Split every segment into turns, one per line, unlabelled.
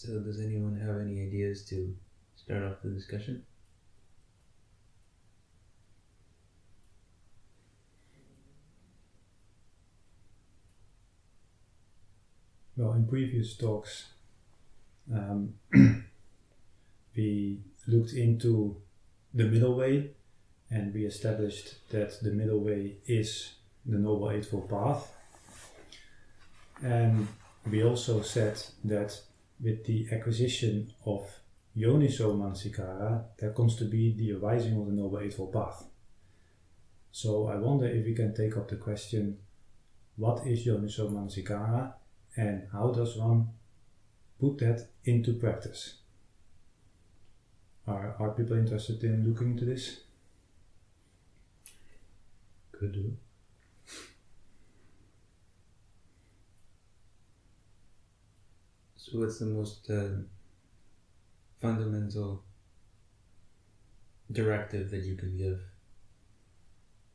So does anyone have any ideas to start off the discussion?
Well, in previous talks, we looked into the middle way, and we established that the middle way is the Noble Eightfold Path. And we also said that with the acquisition of yoniso manasikāra, there comes to be the arising of the Noble Eightfold Path. So I wonder if we can take up the question, what is yoniso manasikāra and how does one put that into practice? Are people interested in looking into this?
Could do.
So what's the most fundamental directive that you can give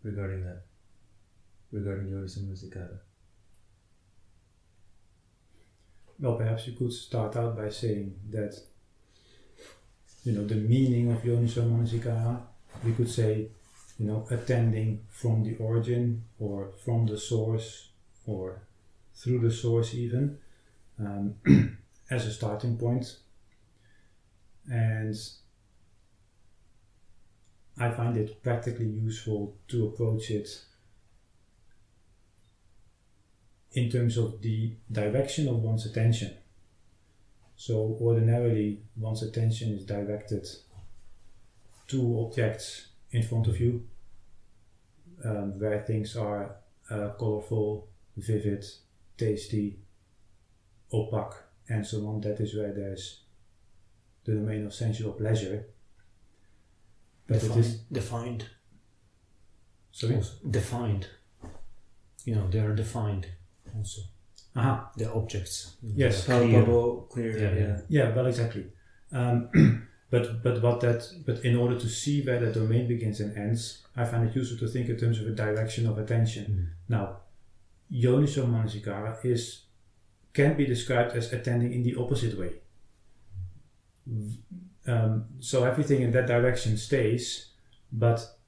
regarding that? Regarding yoniso manasikāra?
Well, perhaps you could start out by saying that, the meaning of yoniso manasikāra, we could say, attending from the origin or from the source or through the source even, as a starting point. And I find it practically useful to approach it in terms of the direction of one's attention. So ordinarily one's attention is directed to objects in front of you, where things are colorful, vivid, tasty, opaque, and so on. That is where there's the domain of sensual pleasure. But
Defined.
Sorry?
Also, defined. They are defined also.
Aha.
The objects.
Yes.
Palpable, clear.
Yeah, well, exactly. But in order to see where the domain begins and ends, I find it useful to think in terms of a direction of attention. Now, yoniso manasikāra can be described as attending in the opposite way. So everything in that direction stays, but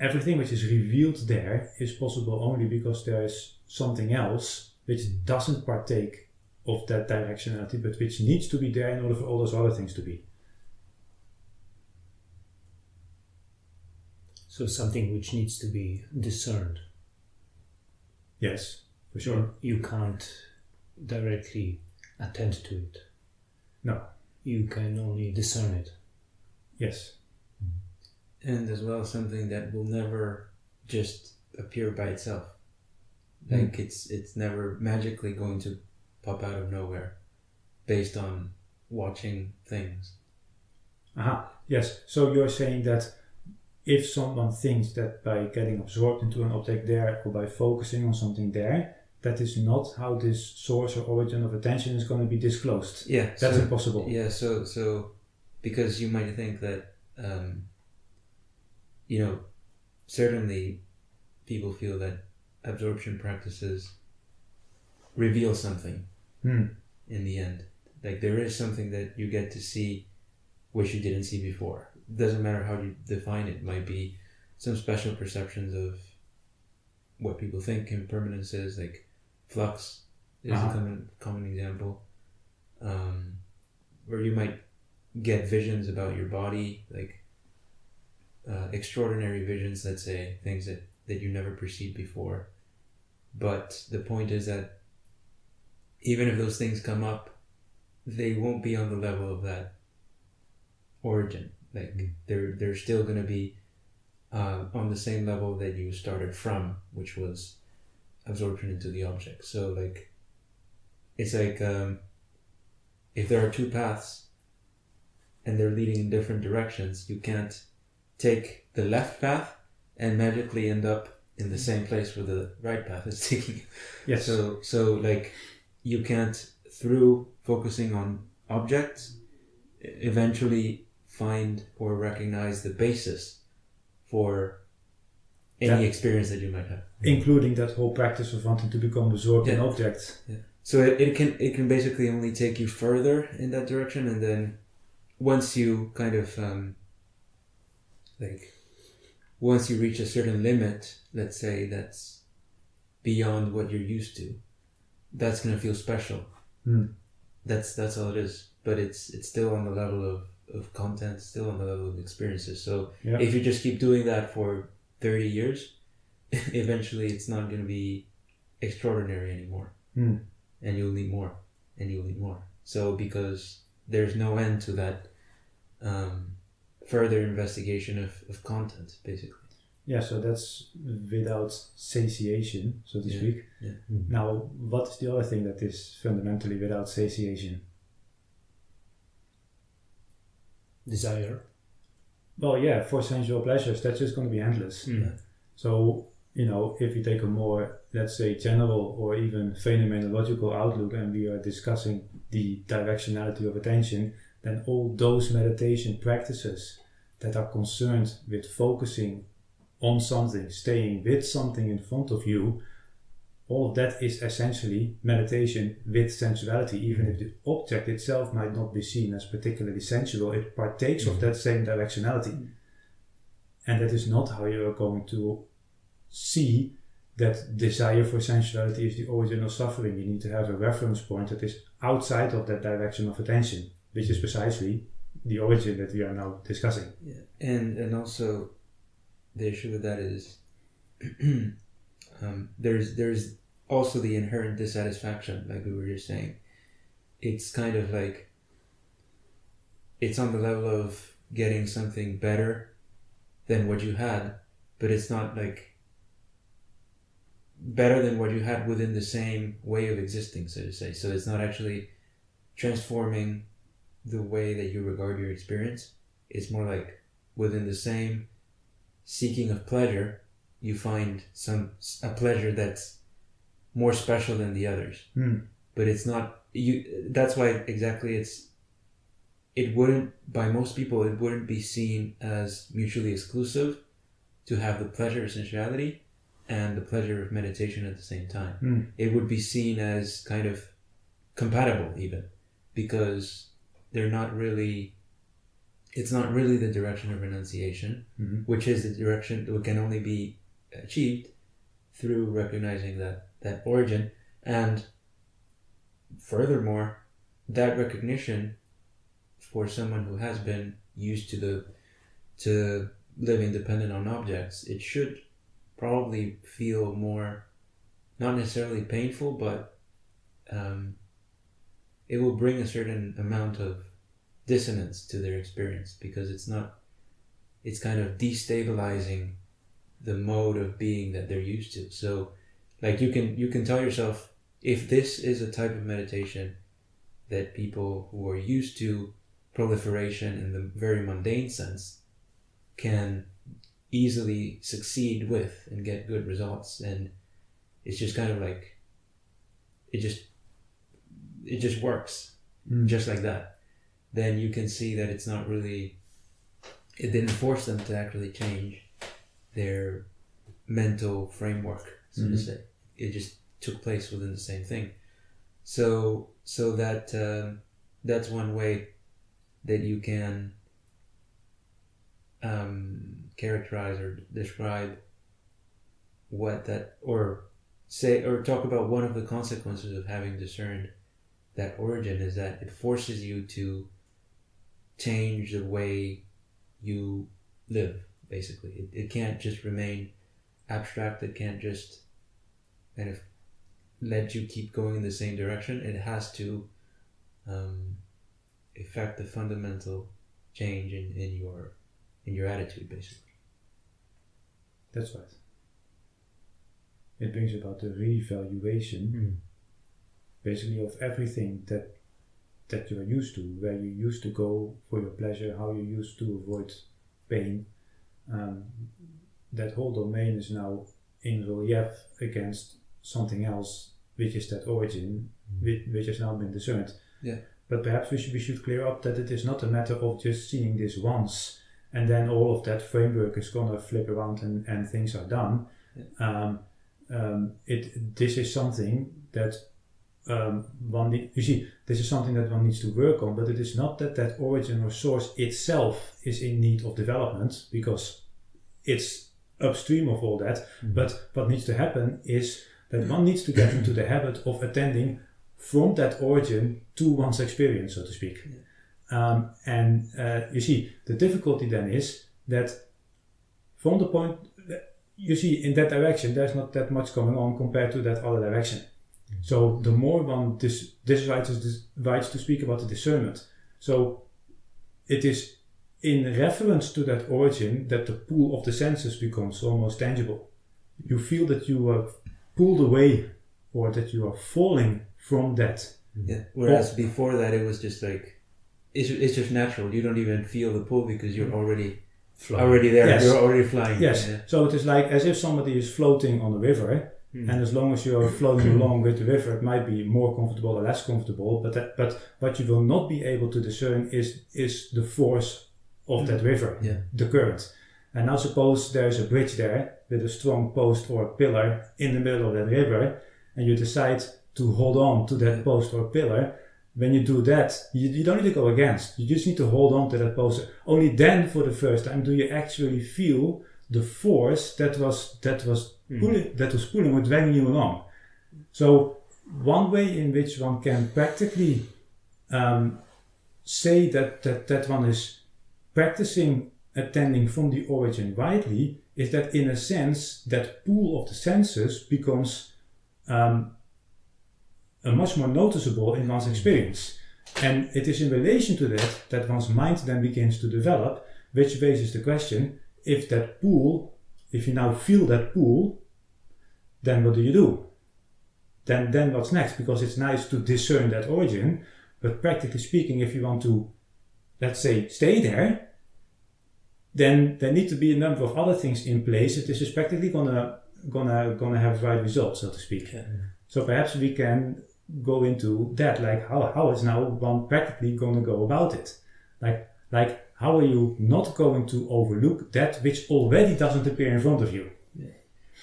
everything which is revealed there is possible only because there is something else which doesn't partake of that directionality, but which needs to be there in order for all those other things to be.
So something which needs to be discerned.
Yes, for sure.
You can't directly attend to it.
No.
You can only discern it.
Yes.
And as well, something that will never just appear by itself. Like it's never magically going to pop out of nowhere based on watching things.
Aha, yes. So you're saying that if someone thinks that by getting absorbed into an object there or by focusing on something there, that is not how this source or origin of attention is going to be disclosed.
Yeah.
That's impossible.
Yeah, so because you might think that, certainly people feel that absorption practices reveal something in the end. Like there is something that you get to see which you didn't see before. It doesn't matter how you define it. It might be some special perceptions of what people think impermanence is, like flux is a common example. Or you might get visions about your body, like extraordinary visions, let's say, things that you never perceived before. But the point is that even if those things come up, they won't be on the level of that origin. Like they're still going to be on the same level that you started from, which was absorption into the object. So like it's like if there are two paths and they're leading in different directions, you can't take the left path and magically end up in the same place where the right path is taking you.
Yes.
So like you can't, through focusing on objects, eventually find or recognize the basis for any experience that you might have.
Including that whole practice of wanting to become absorbed in objects.
Yeah. So it can basically only take you further in that direction, and then once you kind of once you reach a certain limit, let's say that's beyond what you're used to, that's gonna feel special. That's all it is. But it's still on the level of content, still on the level of experiences. So if you just keep doing that for 30 years, eventually it's not gonna be extraordinary anymore. And you'll need more, and you'll need more. So because there's no end to that further investigation of content, basically.
Yeah, so that's without satiation, so to speak.
Yeah.
Now, what is the other thing that is fundamentally without satiation?
Desire.
Well, yeah, for sensual pleasures, that's just going to be endless. So, if you take a more, let's say, general or even phenomenological outlook, and we are discussing the directionality of attention, then all those meditation practices that are concerned with focusing on something, staying with something in front of you, all of that is essentially meditation with sensuality. Even if the object itself might not be seen as particularly sensual, it partakes of that same directionality. And that is not how you are going to see that desire for sensuality is the origin of suffering. You need to have a reference point that is outside of that direction of attention, which is precisely the origin that we are now discussing.
Yeah, and also the issue with that is there's also the inherent dissatisfaction, like we were just saying. It's kind of like it's on the level of getting something better than what you had, but it's not like better than what you had within the same way of existing, so to say. So it's not actually transforming the way that you regard your experience. It's more like within the same seeking of pleasure, you find a pleasure that's more special than the others. But it's not you. That's why exactly it wouldn't, by most people, it wouldn't be seen as mutually exclusive to have the pleasure of sensuality and the pleasure of meditation at the same time. It would be seen as kind of compatible, even, because they're not really, it's not really the direction of renunciation, which is the direction that can only be achieved through recognizing that origin. And furthermore, that recognition for someone who has been used to living dependent on objects, it should probably feel more, not necessarily painful, but it will bring a certain amount of dissonance to their experience, because it's kind of destabilizing the mode of being that they're used to. So like you can tell yourself, if this is a type of meditation that people who are used to proliferation in the very mundane sense can easily succeed with and get good results, and it's just kind of like it just works just like that, then you can see that it's not really, it didn't force them to actually change their mental framework, so to say. It just took place within the same thing. So that that's one way that you can characterize or describe what that, or say, or talk about one of the consequences of having discerned that origin, is that it forces you to change the way you live, basically. It can't just remain abstract. It can't just kind of let you keep going in the same direction. It has to affect the fundamental change in your attitude, basically.
That's right. It brings about the reevaluation, basically, of everything that you're used to, where you used to go for your pleasure, how you used to avoid pain. That whole domain is now in relief against something else, which is that origin, which has now been discerned.
Yeah.
But perhaps we should clear up that it is not a matter of just seeing this once and then all of that framework is gonna flip around and things are done.
Yeah.
This is something that you see, this is something that one needs to work on, but it is not that origin or source itself is in need of development, because it's upstream of all that. But what needs to happen is that one needs to get into the habit of attending from that origin to one's experience, so to speak. You see, the difficulty then is that from the point, you see, in that direction, there's not that much going on compared to that other direction. So the more one decides to speak about the discernment. So it is in reference to that origin that the pull of the senses becomes almost tangible. You feel that you are pulled away, or that you are falling from that.
Yeah. Whereas before that, it was just like, it's just natural. You don't even feel the pull because you're already there.
Yes.
You're already flying.
Yes.
Yeah.
So it is like as if somebody is floating on the river, and as long as you are floating along with the river, it might be more comfortable or less comfortable. But what you will not be able to discern is the force of that river, the current. And now suppose there is a bridge there with a strong post or pillar in the middle of that river, and you decide to hold on to that post or pillar. When you do that, you don't need to go against. You just need to hold on to that post. Only then, for the first time, do you actually feel the force that was pulling or dragging you along. So one way in which one can practically say that one is practicing attending from the origin rightly is that, in a sense, that pull of the senses becomes much more noticeable in one's experience. And it is in relation to that one's mind then begins to develop, which raises the question, if you now feel that pull, then what do? Then what's next? Because it's nice to discern that origin, but practically speaking, if you want to, let's say, stay there, then there need to be a number of other things in place if this is practically gonna have right results, so to speak. Yeah. So perhaps we can go into that, like how is now one practically gonna go about it? Like how are you not going to overlook that which already doesn't appear in front of you?
Yeah.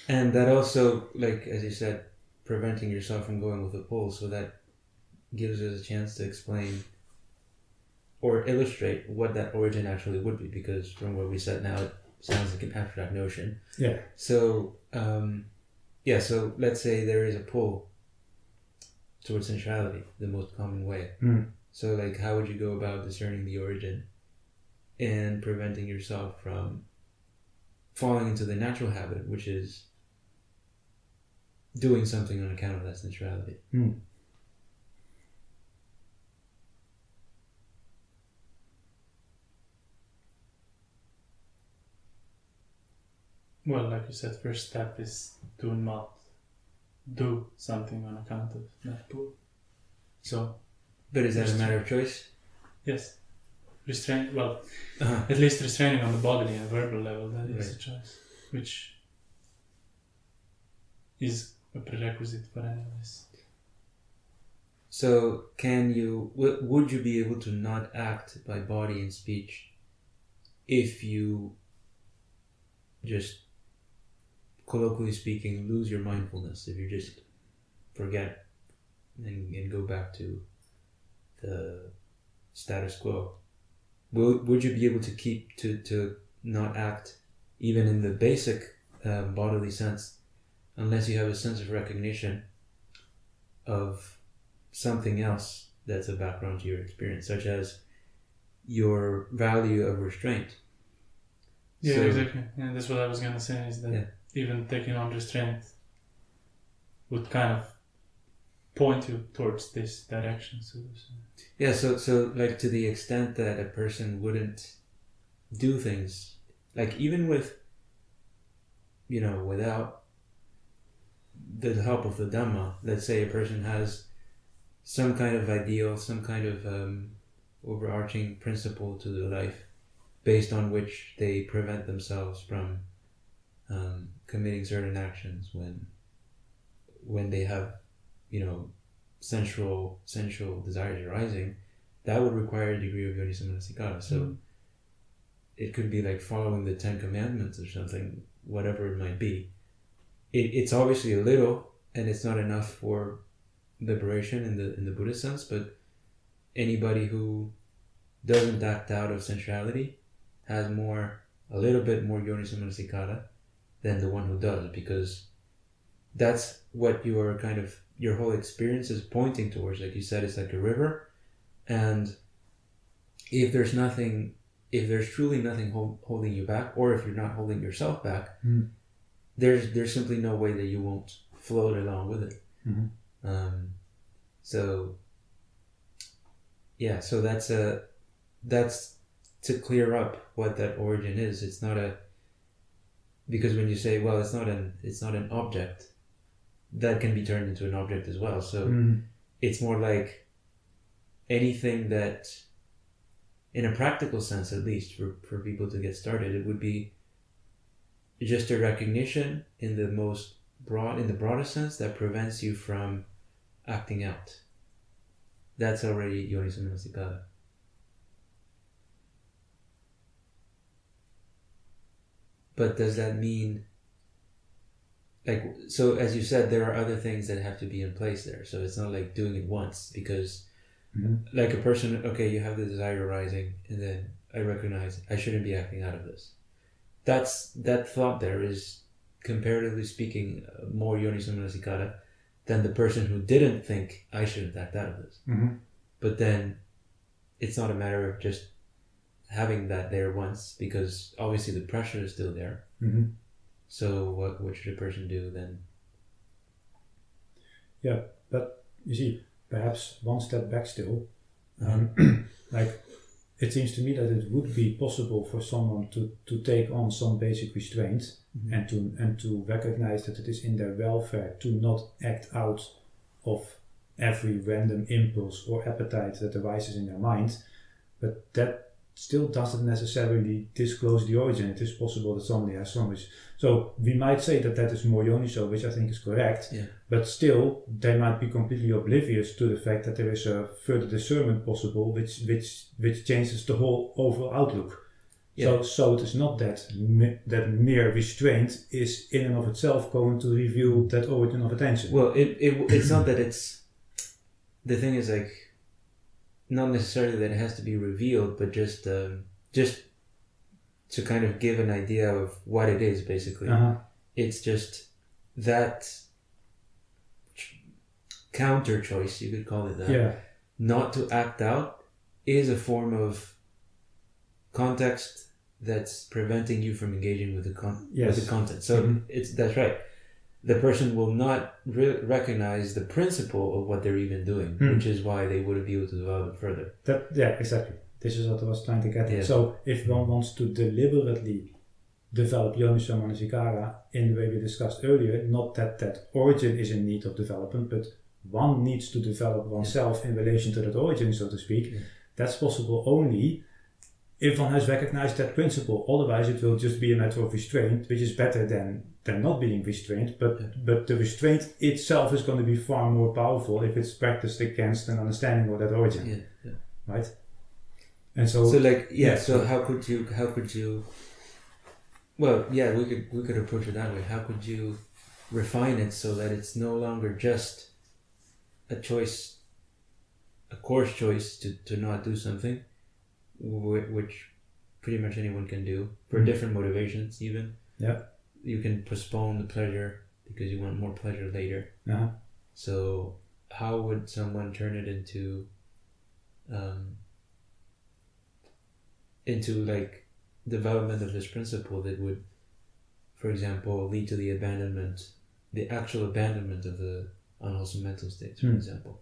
And that also, like as you said, preventing yourself from going with the pull, so that gives us a chance to explain or illustrate what that origin actually would be, because from what we said now, it sounds like an abstract notion.
Yeah.
So, so let's say there is a pull towards sensuality, the most common way. So, like, how would you go about discerning the origin and preventing yourself from falling into the natural habit, which is doing something on account of that sensuality?
Well, like you said, first step is to not do something on account of that pull. So,
but is that a matter of choice?
Yes. At least restraining on the bodily and verbal level, that is
Right.
a choice, which is a prerequisite for any of this.
So, would you be able to not act by body and speech if you just, colloquially speaking, lose your mindfulness, if you just forget and go back to the status quo? Would you be able to keep to not act even in the basic bodily sense unless you have a sense of recognition of something else that's a background to your experience, such as your value of restraint?
Yeah,
So,
exactly. Yeah, that's what I was gonna say, is that even taking on restraint would kind of point you towards this direction.
So like, to the extent that a person wouldn't do things, like even with, without the help of the Dhamma, let's say a person has some kind of ideal, some kind of overarching principle to their life, based on which they prevent themselves from committing certain actions when they have, sensual desires arising, that would require a degree of yoniso manasikāra. So it could be like following the 10 Commandments or something, whatever it might be. It's obviously a little, and it's not enough for liberation in the Buddhist sense, but anybody who doesn't act out of sensuality has a little bit more yoniso manasikāra than the one who does, because that's what your whole experience is pointing towards. Like you said, it's like a river, and if there's truly nothing holding you back, or if you're not holding yourself back, there's simply no way that you won't float along with it.
Mm-hmm.
So that's to clear up what that origin is. It's not because when you say, well, it's not an object, that can be turned into an object as well. So it's more like anything that, in a practical sense at least, for people to get started, it would be just a recognition in the broadest sense that prevents you from acting out. That's already yoniso manasikāra. But does that mean, so as you said, there are other things that have to be in place there. So it's not like doing it once, because like a person, okay, you have the desire arising, and then I recognize I shouldn't be acting out of this. That thought there is, comparatively speaking, more yoniso manasikāra than the person who didn't think I shouldn't act out of this.
Mm-hmm.
But then it's not a matter of just having that there once, because obviously the pressure is still there.
Mm-hmm.
So what should a person do then?
Yeah, but you see, perhaps one step back still, like it seems to me that it would be possible for someone to take on some basic restraint, and to recognize that it is in their welfare to not act out of every random impulse or appetite that arises in their mind, but that still doesn't necessarily disclose the origin. It is possible that somebody has some wish. So we might say that is more yoniso, which I think is correct, but still they might be completely oblivious to the fact that there is a further discernment possible, which changes the whole overall outlook. Yeah. So it is not that mere restraint is in and of itself going to reveal that origin of attention.
Well, it's not that it's, the thing is, like, not necessarily that it has to be revealed, but just to kind of give an idea of what it is, basically. It's just that counter choice, you could call it that, not to act out, is a form of context that's preventing you from engaging with the content. So that's right. The person will not recognize the principle of what they're even doing, which is why they wouldn't be able to develop it further.
Exactly. This is what I was trying to get at. So if one wants to deliberately develop yoniso manasikāra in the way we discussed earlier, not that origin is in need of development, but one needs to develop oneself in relation to that origin, so to speak. That's possible only if one has recognized that principle. Otherwise it will just be a matter of restraint, which is better than not being restrained, but the restraint itself is going to be far more powerful if it's practiced against an understanding of that origin. Right? And so how could you well, we could approach it that way. How could you refine it so that it's no longer just a choice, a coarse choice to not do something, which pretty much anyone can do for different motivations even. You can postpone the pleasure because you want more pleasure later. So how would someone turn it into like development of this principle that would, for example, lead to the actual abandonment of the unwholesome mental states, for example?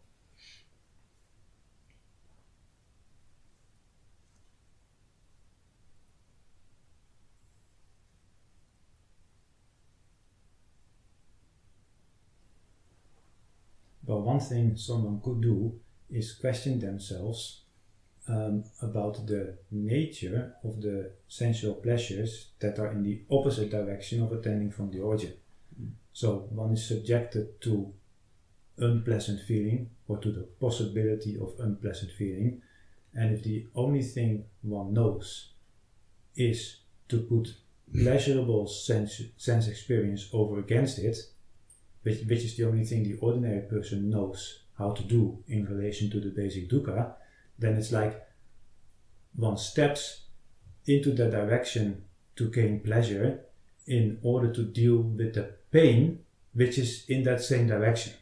Well, one thing someone could do is question themselves about the nature of the sensual pleasures that are in the opposite direction of attending from the origin. So one is subjected to unpleasant feeling or to the possibility of unpleasant feeling, and if the only thing one knows is to put pleasurable sense experience over against it, which is the only thing the ordinary person knows how to do in relation to the basic dukkha, then it's like one steps into the direction to gain pleasure in order to deal with the pain which is in that same direction.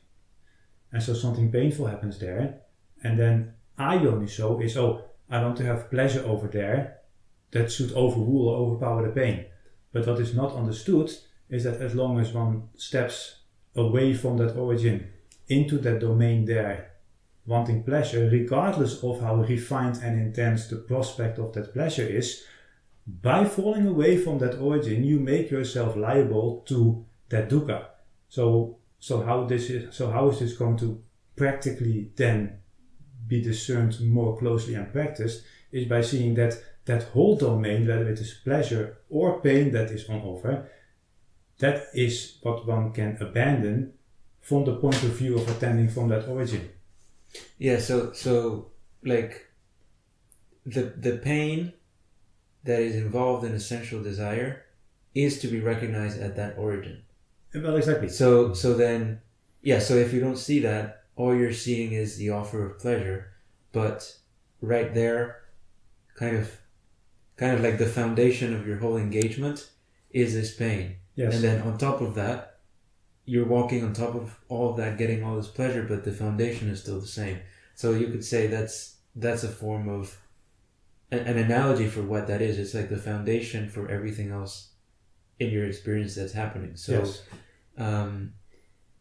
And so something painful happens there, and then yoniso is, I want to have pleasure over there, that should overrule or overpower the pain. But what is not understood is that as long as one steps away from that origin into that domain there, wanting pleasure, regardless of how refined and intense the prospect of that pleasure is, by falling away from that origin, you make yourself liable to that dukkha. So how is this going to practically then be discerned more closely and practiced? Is by seeing that whole domain, whether it is pleasure or pain that is on offer, that is what one can abandon from the point of view of attending from that origin.
Yeah, so like the pain that is involved in a sensual desire is to be recognized at that origin.
Well, exactly.
So then, so if you don't see that, all you're seeing is the offer of pleasure, but right there, kind of like the foundation of your whole engagement is this pain.
Yes.
And then on top of that, you're walking on top of all of that, getting all this pleasure, but the foundation is still the same. So you could say that's a form of an analogy for what that is. It's like the foundation for everything else in your experience that's happening. So,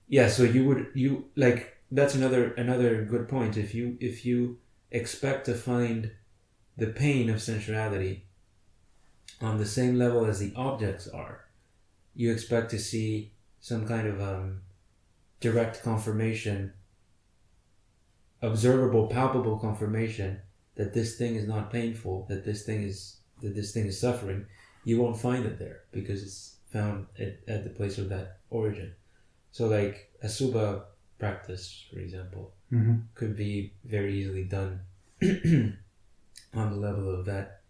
yes.
So you like that's another good point. If you expect to find the pain of sensuality on the same level as the objects are, you expect to see some kind of direct confirmation, observable, palpable confirmation that this thing is not painful, that this thing is suffering. You won't find it there because it's found at the place of that origin. So like a subha practice, for example, could be very easily done on the level of that,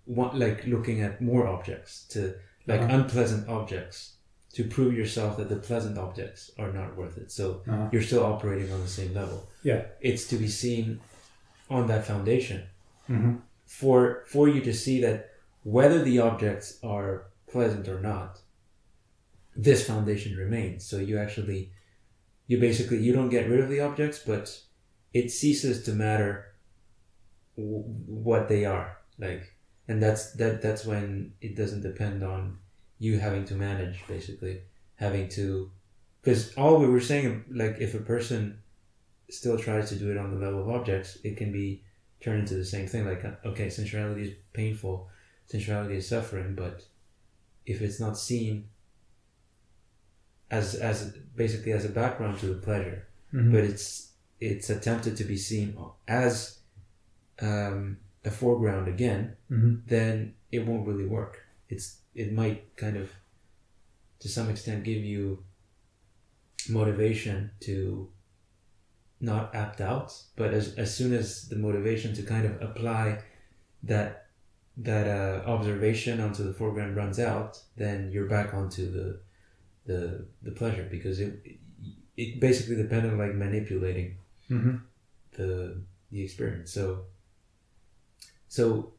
like looking at more objects, to like unpleasant objects, to prove yourself that the pleasant objects are not worth it. So you're still operating on the same level.
Yeah,
it's to be seen on that foundation for you to see that whether the objects are pleasant or not, this foundation remains. So you don't get rid of the objects, but it ceases to matter what they are like, and that's when it doesn't depend on you having to manage, basically having to, because all we were saying, like if a person still tries to do it on the level of objects, it can be turned into the same thing. Like, okay, sensuality is painful, sensuality is suffering, but if it's not seen as basically as a background to the pleasure, but it's attempted to be seen as a foreground again, then it won't really work. It might kind of, to some extent, give you motivation to not act out, but as soon as the motivation to kind of apply that observation onto the foreground runs out, then you're back onto the pleasure, because it basically depends on like manipulating the experience. So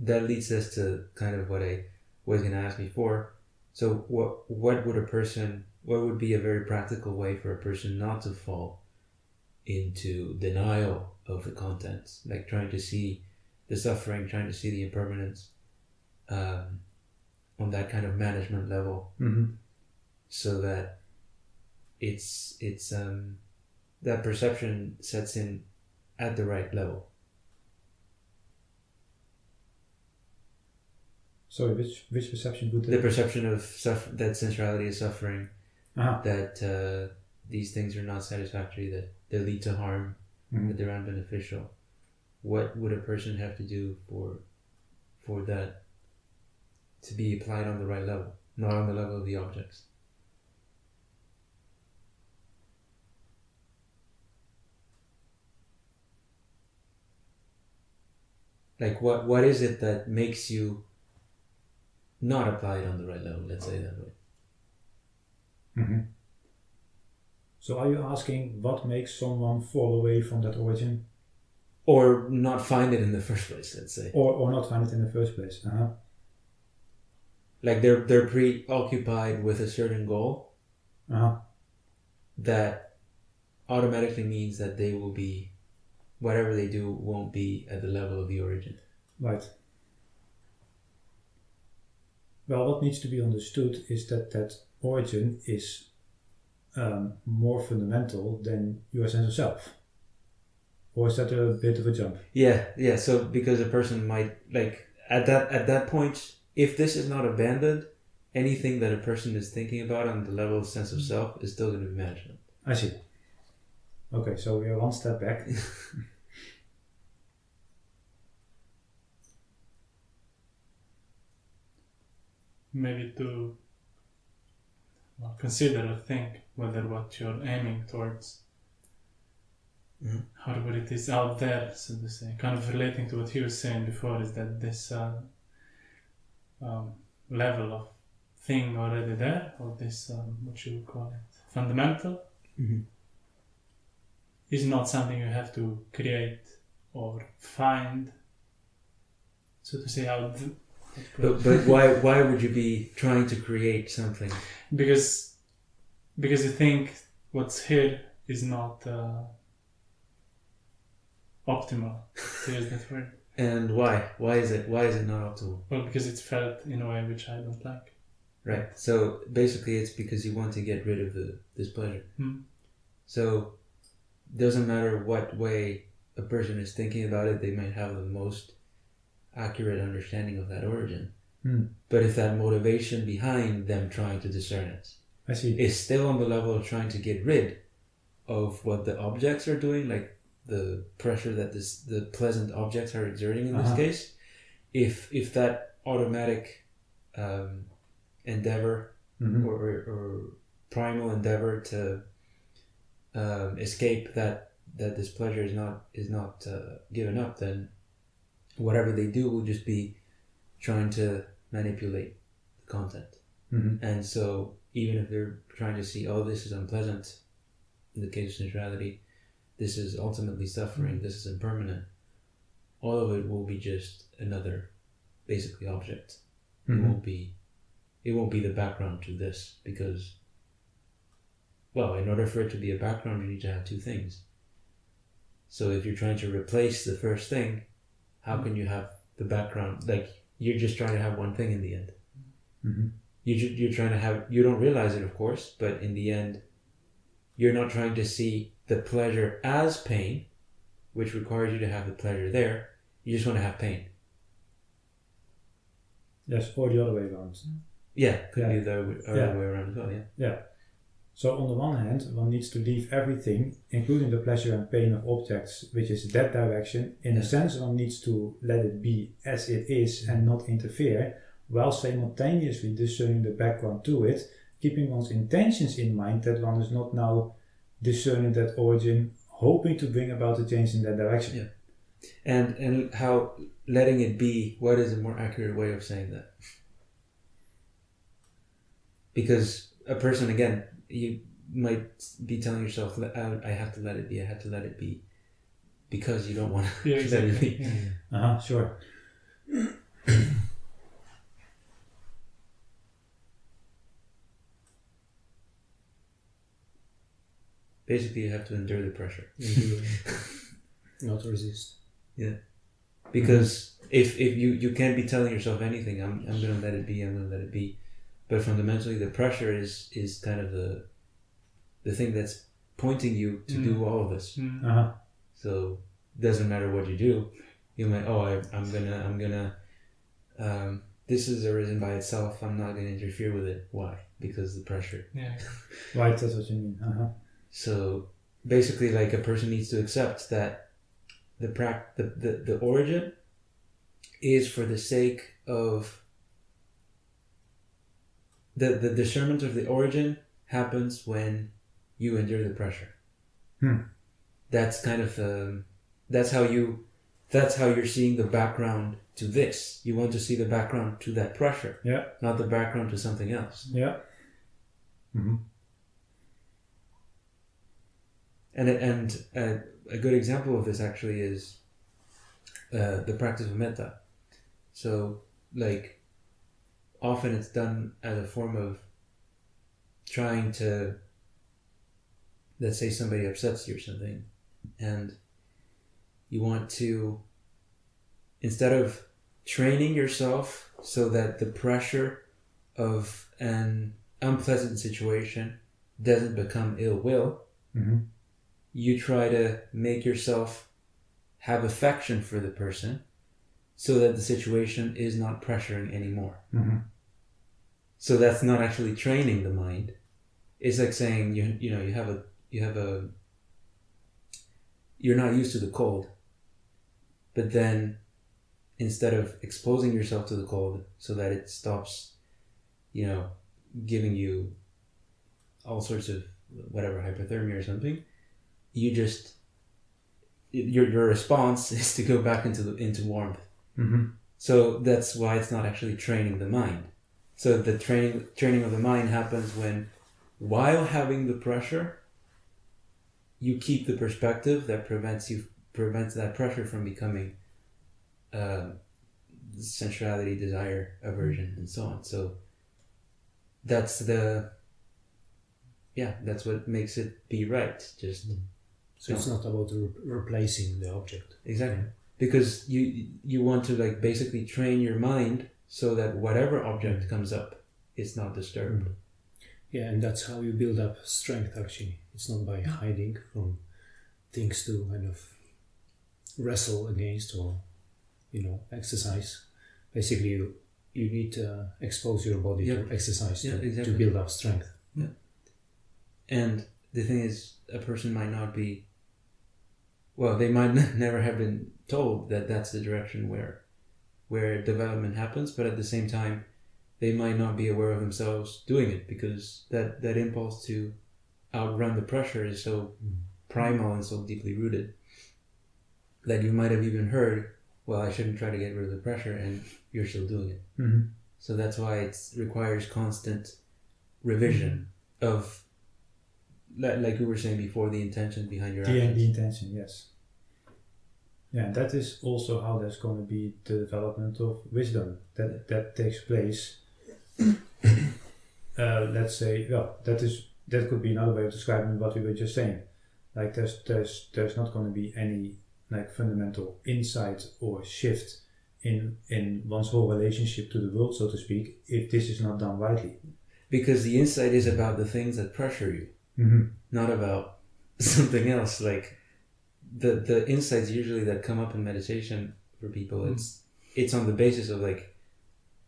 that leads us to kind of what I was going to ask before. So what would be a very practical way for a person not to fall into denial of the contents, like trying to see the suffering, trying to see the impermanence on that kind of management level, so that it's that perception sets in at the right level.
Sorry, which perception would
the perception of that sensuality is suffering, that these things are not satisfactory, that they lead to harm, that they're unbeneficial. What would a person have to do for that to be applied on the right level, not on the level of the objects? Like what is it that makes you not apply it on the right level, let's say that way?
So are you asking what makes someone fall away from that origin?
Or not find it in the first place, let's say.
Or not find it in the first place?
Like they're preoccupied with a certain goal that automatically means that they will be, whatever they do won't be at the level of the origin.
Right. Well, what needs to be understood is that origin is more fundamental than your sense of self. Or is that a bit of a jump?
Yeah. So because a person might, like, at that point, if this is not abandoned, anything that a person is thinking about on the level of sense of self is still going to be management.
I see. Okay, so we are one step back.
Maybe to consider or think whether what you're aiming towards, how to put it, is out there, so to say. Kind of relating to what you were saying before, is that this level of thing already there, or this, what you would call it, fundamental, is not something you have to create or find, so to say, out.
But why would you be trying to create something?
Because you think what's here is not optimal, to use that word.
And why? Why is it not optimal?
Well, because it's felt in a way which I don't like.
Right. So basically, it's because you want to get rid of the displeasure. So doesn't matter what way a person is thinking about it, they might have the most accurate understanding of that origin. But if that motivation behind them trying to discern it is still on the level of trying to get rid of what the objects are doing, like the pressure that the pleasant objects are exerting in this case, if that automatic endeavor or primal endeavor to escape that displeasure is not given up, then whatever they do will just be trying to manipulate the content. And so even if they're trying to see, oh, this is unpleasant, in the case of sensuality, this is ultimately suffering, this is impermanent, all of it will be just another, basically, object. It won't be the background to this, because, well, in order for it to be a background, you need to have two things. So if you're trying to replace the first thing, how can you have the background? Like, you're just trying to have one thing in the end. You're trying to have, you don't realize it, of course, but in the end, you're not trying to see the pleasure as pain, which requires you to have the pleasure there. You just want to have pain.
Yes, or the other way around.
Yeah, could be the other way around as well,
Yeah. So on the one hand, one needs to leave everything, including the pleasure and pain of objects, which is that direction. In a sense, one needs to let it be as it is and not interfere, while simultaneously discerning the background to it, keeping one's intentions in mind, that one is not now discerning that origin, hoping to bring about a change in that direction.
Yeah. And how letting it be, what is a more accurate way of saying that? Because a person, again, you might be telling yourself, I have to let it be, I have to let it be, because you don't want to let it be.
Sure.
Basically, you have to endure the pressure.
Not resist.
Yeah. Because if you can't be telling yourself anything, I'm going to let it be, I'm going to let it be. But fundamentally, the pressure is kind of the thing that's pointing you to do all of this. So it doesn't matter what you do. You might, I'm gonna this is arisen by itself, I'm not gonna interfere with it. Why? Because the pressure.
Yeah.
Right, that's what you mean.
So basically, like, a person needs to accept that the origin is for the sake of the discernment of the origin happens when you endure the pressure. That's kind of that's how you're seeing the background to this. You want to see the background to that pressure, not the background to something else. And a good example of this actually is the practice of metta. So, like, often it's done as a form of trying to, let's say somebody upsets you or something, and you want to, instead of training yourself so that the pressure of an unpleasant situation doesn't become ill will, you try to make yourself have affection for the person so that the situation is not pressuring anymore. So that's not actually training the mind. It's like saying you're not used to the cold, but then instead of exposing yourself to the cold so that it stops, giving you all sorts of whatever, hypothermia or something, you just, your response is to go back into warmth. So that's why it's not actually training the mind. So the training of the mind happens when, while having the pressure, you keep the perspective that prevents that pressure from becoming sensuality, desire, aversion, and so on. So that's what makes it be right.
So it's not about replacing the object.
Exactly. Because you want to, like, basically train your mind so that whatever object comes up, it's not disturbed.
Yeah, and that's how you build up strength, actually. It's not by hiding from things to kind of wrestle against or, exercise. Basically, you need to expose your body to exercise to build up strength.
Yeah. And the thing is, a person might not be, they might never have been told that that's the direction where development happens, but at the same time, they might not be aware of themselves doing it, because that impulse to outrun the pressure is so primal and so deeply rooted that you might have even heard, I shouldn't try to get rid of the pressure, and you're still doing it. So that's why it requires constant revision of, like we were saying before, the intention behind your actions.
The intention, yes. Yeah, and that is also how there's going to be the development of wisdom that takes place. Let's say, that could be another way of describing what we were just saying. Like, there's not going to be any, like, fundamental insight or shift in one's whole relationship to the world, so to speak, if this is not done rightly.
Because the insight is about the things that pressure you, not about something else. Like, the insights usually that come up in meditation for people, it's on the basis of, like,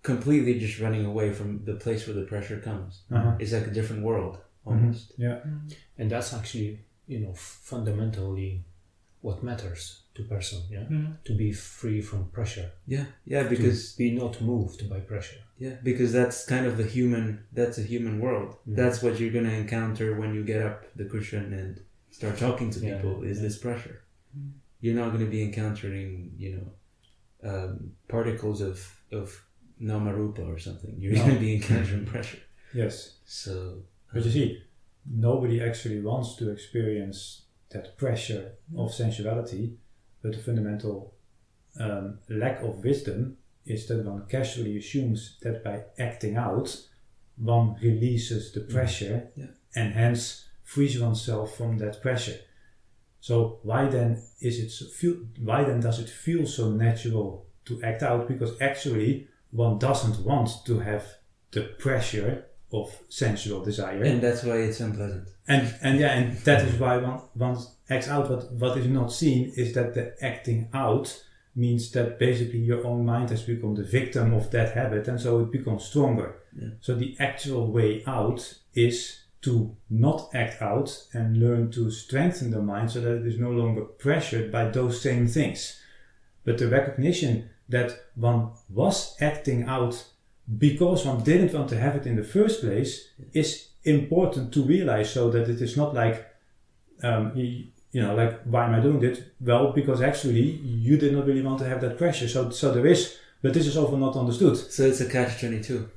completely just running away from the place where the pressure comes. It's like a different world almost.
And that's actually, fundamentally what matters to person, to be free from pressure.
Because
to be not moved by pressure.
Because that's kind of a human world. That's what you're going to encounter when you get up the cushion and start talking to people, is this pressure. You're not going to be encountering, particles of Namarupa or something. You're going to be encountering pressure.
Yes.
So,
but you see, nobody actually wants to experience that pressure of sensuality, but the fundamental lack of wisdom is that one casually assumes that by acting out, one releases the pressure and hence frees oneself from that pressure. So why then does it feel so natural to act out? Because actually one doesn't want to have the pressure of sensual desire,
and that's why it's unpleasant.
And that is why one acts out. What is not seen is that the acting out means that basically your own mind has become the victim of that habit, and so it becomes stronger. So the actual way out is to not act out and learn to strengthen the mind so that it is no longer pressured by those same things. But the recognition that one was acting out because one didn't want to have it in the first place is important to realize, so that it is not like, like, why am I doing this? Well, because actually you did not really want to have that pressure. So there is, but this is often not understood.
So it's a catch-22.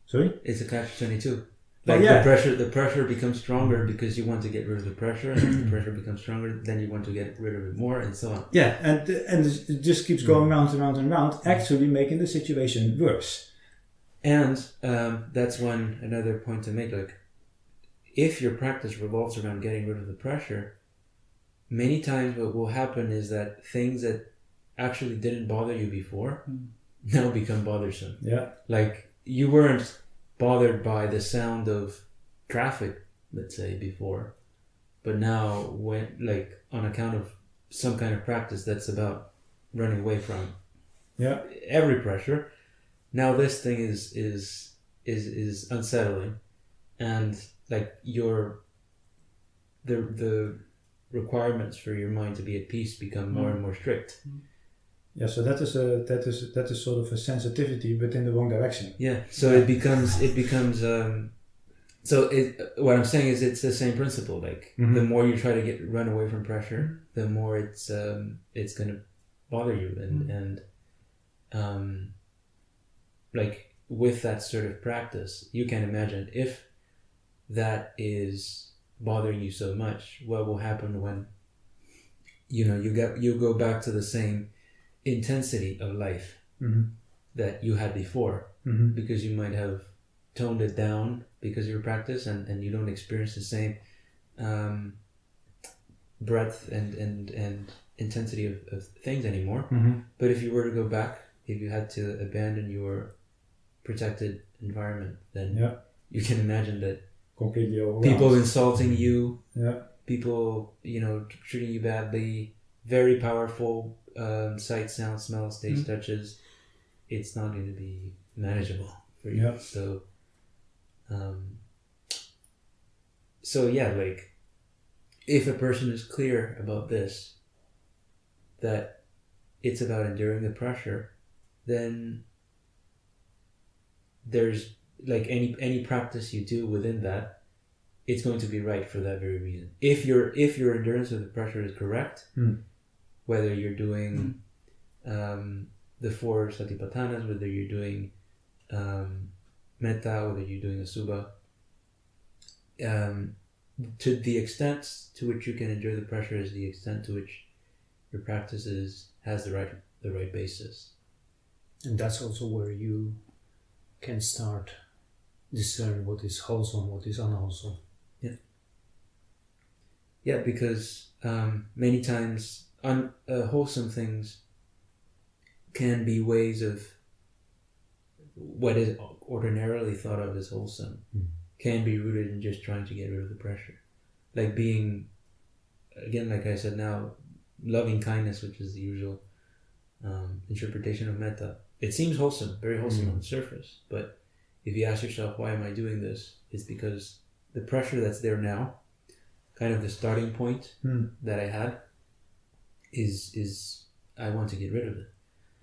Sorry?
It's a catch-22. Like
yeah.
the pressure becomes stronger because you want to get rid of the pressure, and if the pressure becomes stronger, then you want to get rid of it more, and so on.
Yeah, and it just keeps going round and round and round, actually making the situation worse.
And that's another point to make. Like, if your practice revolves around getting rid of the pressure, many times what will happen is that things that actually didn't bother you before now become bothersome.
Yeah.
Like, you weren't bothered by the sound of traffic, let's say, before, but now when, like, on account of some kind of practice that's about running away from every pressure, now this thing is unsettling, and like the requirements for your mind to be at peace become more and more strict.
Yeah, so that is sort of a sensitivity, but in the wrong direction.
Yeah, so it becomes. What I'm saying is, it's the same principle. Like, the more you try to run away from pressure, the more it's going to bother you, and like, with that sort of practice, you can imagine if that is bothering you so much, what will happen when you go back to the same intensity of life that you had before, because you might have toned it down because of your practice, and you don't experience the same breadth and intensity of things anymore. But if you were to go back, if you had to abandon your protected environment, then you can imagine that
completely overwhelmed.
People insulting you, people treating you badly, very powerful sight, sound, smell, taste, touches. It's not going to be manageable for you. So like, if a person is clear about this, that it's about enduring the pressure, then there's, like, any practice you do within that, it's going to be right for that very reason. If your endurance of the pressure is correct, whether you're doing the 4 satipatthanas, whether you're doing metta, whether you're doing asubha, to the extent to which you can endure the pressure is the extent to which your practice has the right basis.
And that's also where you can start discern what is wholesome, what is unwholesome.
Yeah, because many times wholesome things can be ways of what is ordinarily thought of as wholesome, can be rooted in just trying to get rid of the pressure. Like being, again, like I said now, loving kindness, which is the usual interpretation of metta. It seems wholesome, very wholesome on the surface, but if you ask yourself, why am I doing this? It's because the pressure that's there now, kind of the starting point that I had, is I want to get rid of it.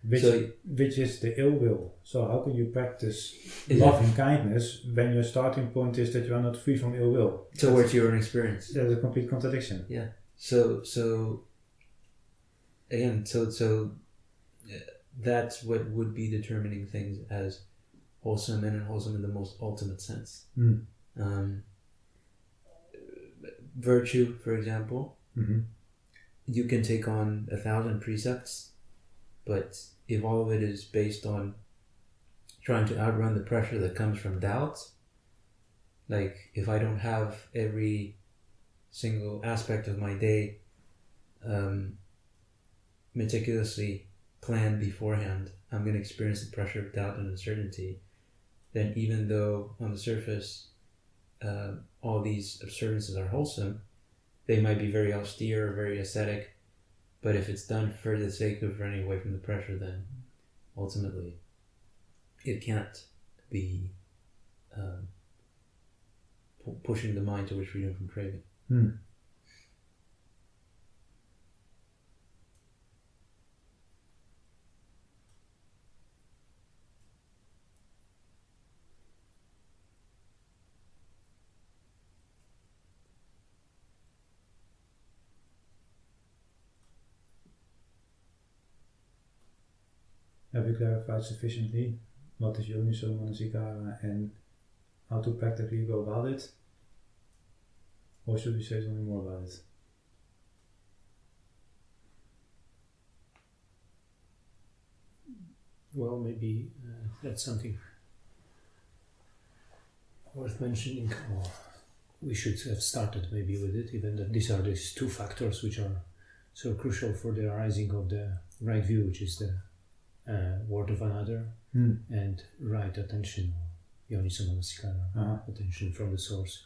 Which is the ill will. So how can you practice loving kindness when your starting point is that you are not free from ill will?
Towards your own experience.
That's a complete contradiction.
Yeah. So that's what would be determining things as wholesome and unwholesome in the most ultimate sense. Virtue, for example, you can take on 1,000 precepts, but if all of it is based on trying to outrun the pressure that comes from doubt, like if I don't have every single aspect of my day meticulously planned beforehand, I'm going to experience the pressure of doubt and uncertainty. Then even though on the surface all these observances are wholesome, they might be very austere or very ascetic, but if it's done for the sake of running away from the pressure, then ultimately it can't be pushing the mind towards freedom from craving.
Have you clarified sufficiently what is yoniso, manasikāra, and how to practically go about it? Or should we say something more about it?
Well, maybe that's something worth mentioning, or we should have started maybe with it, even that these are these two factors which are so crucial for the arising of the right view, which is the word of another and right attention, yoniso manasikāra, attention from the source.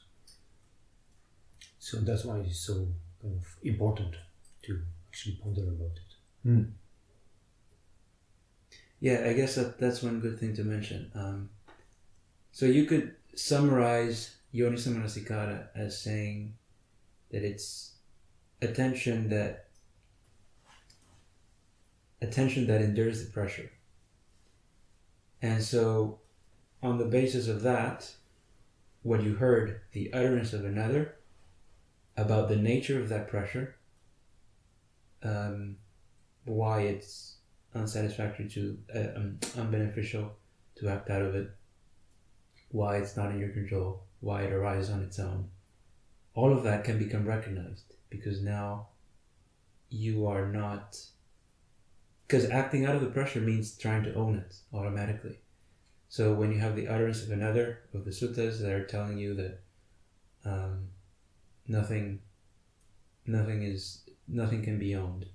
So that's why it's so kind of important to actually ponder about it.
Yeah, I guess that's one good thing to mention. So you could summarize yoniso manasikāra as saying that it's attention that endures the pressure. And so on the basis of that, when you heard the utterance of another about the nature of that pressure, why it's unsatisfactory to unbeneficial to act out of it, why it's not in your control, why it arises on its own, all of that can become recognized, because now you are not, because acting out of the pressure means trying to own it automatically. So when you have the utterance of another, of the suttas that are telling you that nothing can be owned.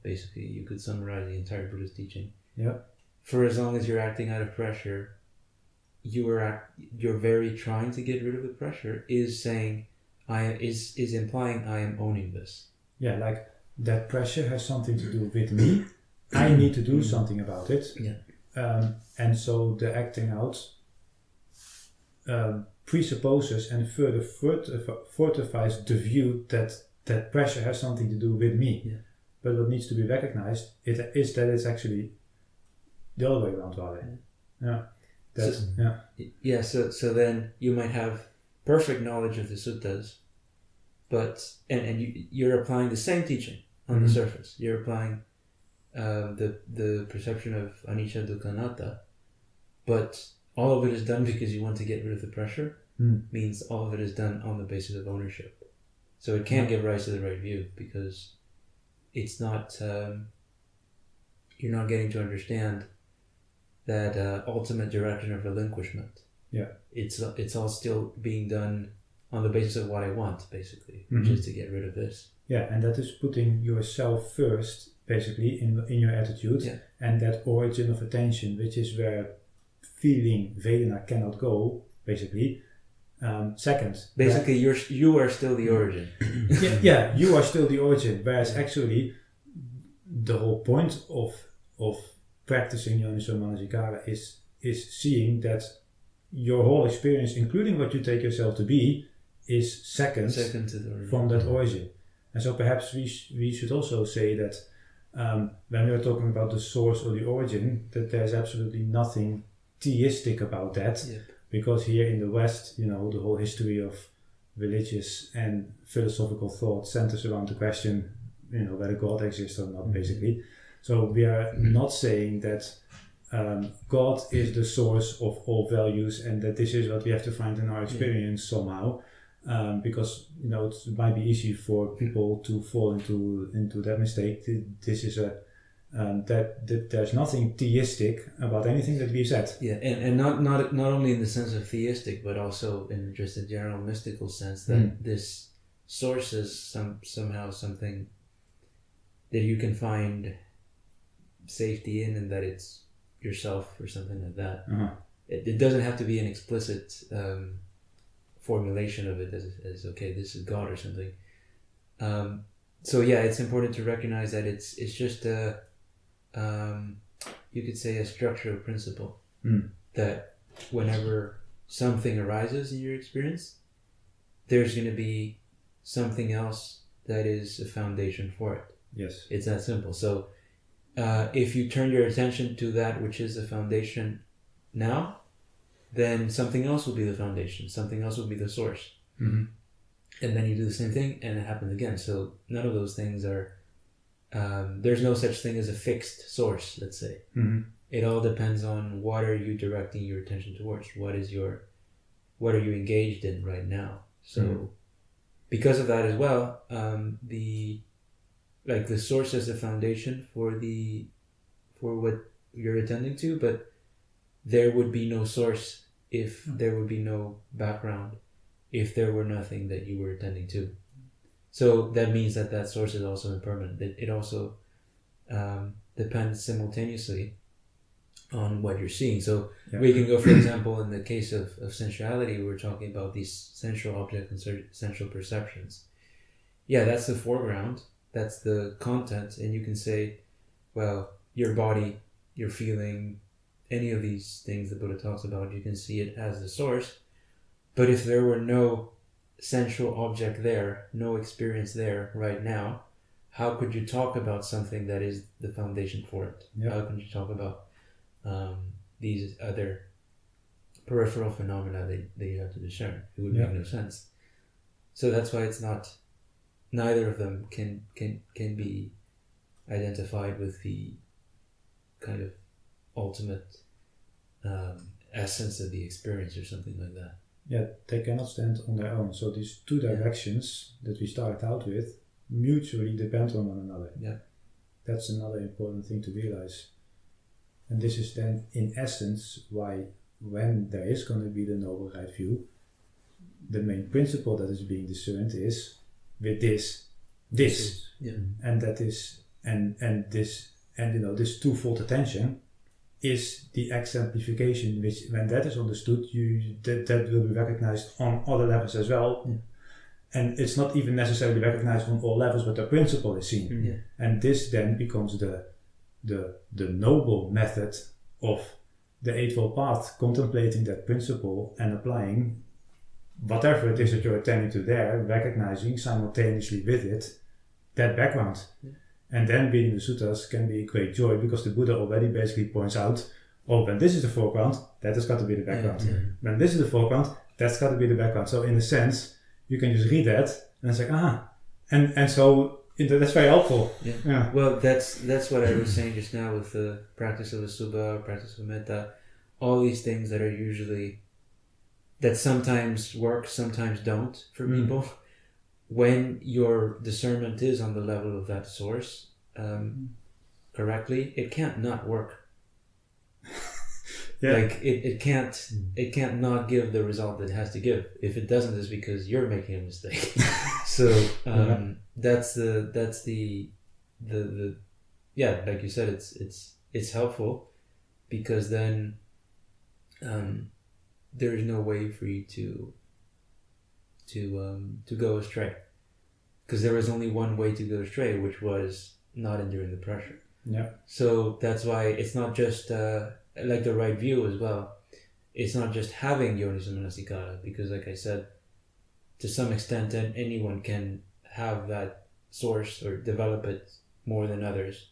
Basically, you could summarize the entire Buddhist teaching.
Yeah.
For as long as you're acting out of pressure, your very trying to get rid of the pressure is saying, is implying I am owning this.
Yeah, like that pressure has something to do with me. I need to do something about it.
Yeah.
And so the acting out presupposes and further fortifies the view that pressure has something to do with me.
Yeah.
But what needs to be recognized is that it's actually the other way around, rather. Yeah.
So then you might have perfect knowledge of the suttas, but you're applying the same teaching on the surface. You're applying the perception of anicca, dukkha, anatta, but all of it is done because you want to get rid of the pressure. Means all of it is done on the basis of ownership. So it can't give rise to the right view, because it's not, you're not getting to understand that ultimate direction of relinquishment.
Yeah.
It's all still being done on the basis of what I want, basically, which is to get rid of this.
Yeah, and that is putting yourself first, basically, in your attitude, and that origin of attention, which is where feeling Vedana cannot go, basically. Second.
Basically, you are still the origin.
yeah, you are still the origin, whereas actually the whole point of practicing yoniso manasikāra is seeing that your whole experience, including what you take yourself to be, is second
to the origin.
From that origin. And so perhaps we should also say that when we are talking about the source or the origin, that there's absolutely nothing theistic about that.
Yep.
Because here in the West, the whole history of religious and philosophical thought centers around the question, whether God exists or not, basically. So we are not saying that God is the source of all values and that this is what we have to find in our experience somehow. Because it might be easy for people to fall into that mistake. This is that there's nothing theistic about anything that we've said.
Yeah, and not only in the sense of theistic, but also in just a general mystical sense that this source is somehow something that you can find safety in, and that it's yourself or something like that. It doesn't have to be an explicit formulation of it as okay, this is God or something. So yeah, it's important to recognize that it's just a you could say a structural principle that whenever something arises in your experience, there's going to be something else that is a foundation for it.
Yes,
it's that simple. So if you turn your attention to that which is the foundation now, then something else will be the foundation, something else will be the source. And then you do the same thing and it happens again. So none of those things are there's no such thing as a fixed source, let's say. It all depends on what are you directing your attention towards. What what are you engaged in right now? So because of that as well, the source is the foundation for what you're attending to, but there would be no source if there would be no background, if there were nothing that you were attending to. So that means that source is also impermanent. It also depends simultaneously on what you're seeing. So we can go, for example, in the case of sensuality, we're talking about these sensual objects and sensual perceptions. Yeah, that's the foreground. That's the content. And you can say, well, your body, your feeling, any of these things the Buddha talks about, you can see it as the source. But if there were no sensual object there, no experience there right now, how could you talk about something that is the foundation for it? How can you talk about these other peripheral phenomena that you have to discern? It would make no sense. So that's why it's not, neither of them can be identified with the kind of ultimate essence of the experience or something like that.
Yeah, they cannot stand on their own. So these two directions that we started out with mutually depend on one another.
Yeah.
That's another important thing to realize. And this is then, in essence, why when there is going to be the noble right view, the main principle that is being discerned is with this.
Yeah.
And that is, and this twofold attention is the exemplification, which when that is understood, that will be recognized on other levels as well.
Yeah.
And it's not even necessarily recognized on all levels, but the principle is seen.
Yeah.
And this then becomes the noble method of the Eightfold Path, contemplating that principle and applying whatever it is that you're attending to there, recognizing simultaneously with it that background. Yeah. And then reading the suttas can be a great joy, because the Buddha already basically points out, when this is the foreground, that has got to be the background.
Yeah.
When this is the foreground, that's got to be the background. So in a sense, you can just read that and it's like, and so that's very helpful.
Yeah. Well, that's what I was saying just now with the practice of asubha, practice of metta, all these things that are usually, that sometimes work, sometimes don't for people. When your discernment is on the level of that source correctly, it can't not work. Like it can't not give the result it has to give. If it doesn't, it's because you're making a mistake. So that's the like you said, it's helpful, because then there's no way for you to go astray, because there was only one way to go astray, which was not enduring the pressure. So that's why it's not just like the right view as well. It's not just having yoniso manasikāra, because like I said, to some extent anyone can have that source or develop it more than others.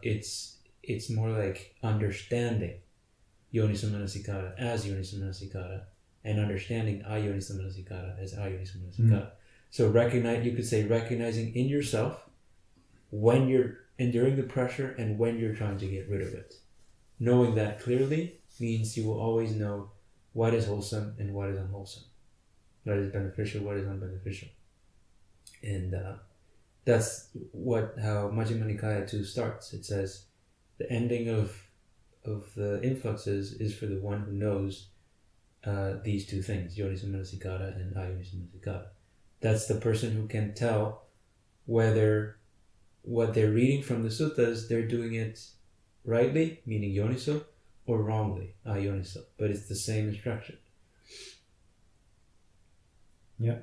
It's more like understanding yoniso manasikāra as yoniso manasikāra, and understanding ayoniso manasikāra as ayoniso manasikāra. So you could say recognizing in yourself when you're enduring the pressure and when you're trying to get rid of it. Knowing that clearly means you will always know what is wholesome and what is unwholesome, what is beneficial, what is unbeneficial. And that's how Majjhima Nikaya 2 starts. It says the ending of the influxes is for the one who knows these two things, yoniso manasikāra and ayoniso manasikāra. That's the person who can tell whether what they're reading from the suttas, they're doing it rightly, meaning yoniso, or wrongly, ayoniso. But it's the same instruction.
Yeah.